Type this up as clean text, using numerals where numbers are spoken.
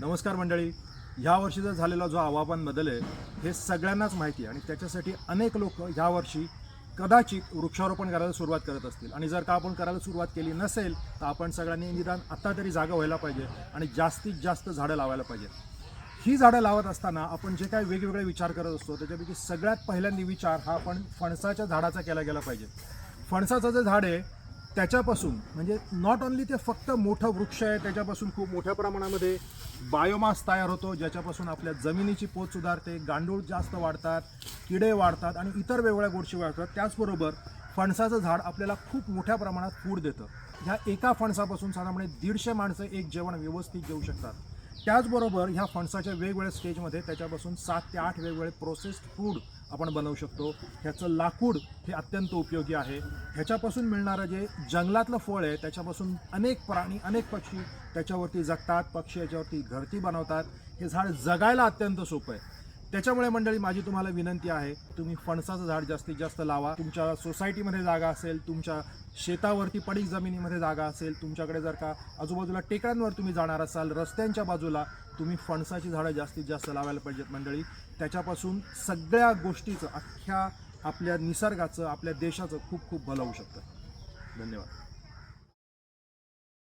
नमस्कार मंडळी. ह्या वर्षीचा झालेला जो हवामान बदल आहे हे सगळ्यांनाच माहिती आहे आणि त्याच्यासाठी अनेक लोक ह्या वर्षी कदाचित वृक्षारोपण करायला सुरुवात करत असतील आणि जर का आपण करायला सुरुवात केली नसेल तर आपण सगळ्यांनी निदान आता तरी जागा व्हायला पाहिजे आणि जास्तीत जास्त झाडं लावायला पाहिजे. ही झाडं लावत असताना आपण जे काही वेगवेगळे विचार करत असतो त्याच्यापैकी सगळ्यात पहिल्यांदा विचार हा आपण फणसाच्या झाडाचा केला गेला पाहिजे. फणसाचं जे झाड आहे त्याच्यापासून म्हणजे नॉट ओन्ली ते फक्त मोठं वृक्ष आहे, त्याच्यापासून खूप मोठ्या प्रमाणामध्ये बायोमास तयार होतो, ज्याच्यापासून आपल्या जमिनीची पोत सुधारते, गांडूळ जास्त वाढतात, किडे वाढतात आणि इतर वेगवेगळ्या गोष्टी वाढतात. त्याचबरोबर फणसाचं झाड आपल्याला खूप मोठ्या प्रमाणात फूड देतं. ह्या एका फणसापासून साधारणपणे 150 माणसं एक जेवण व्यवस्थित घेऊ शकतात. त्याचबरोबर ह्या फणसाच्या वेगवेगळ्या स्टेजमध्ये त्याच्यापासून 7 ते 8 वेगवेगळे प्रोसेस्ड फूड आपण बनवू शकतो. ह्याचं लाकूड हे अत्यंत उपयोगी आहे. ह्याच्यापासून मिळणारं जे जंगलातलं फळ आहे त्याच्यापासून अनेक प्राणी अनेक पक्षी त्याच्यावरती जगतात, पक्षी याच्यावरती घरटी बनवतात. हे झाड जगायला अत्यंत सोपं आहे. त्याच्यामुळे मंडळी माझी तुम्हाला विनंती आहे, तुम्ही फणसाचं झाड जास्तीत जास्त लावा. तुमच्या सोसायटीमध्ये जागा असेल, तुमच्या शेतावरती पडीक जमिनीमध्ये जागा असेल, तुमच्याकडे जर का आजूबाजूला टेकड्यांवर तुम्ही जाणार असाल, रस्त्यांच्या बाजूला तुम्ही फणसाची झाडं जास्तीत जास्त लावायला पाहिजेत मंडळी. त्याच्यापासून सगळ्या गोष्टीचं, अख्ख्या आपल्या निसर्गाचं, आपल्या देशाचं खूप खूप भलं होऊ शकतं. धन्यवाद.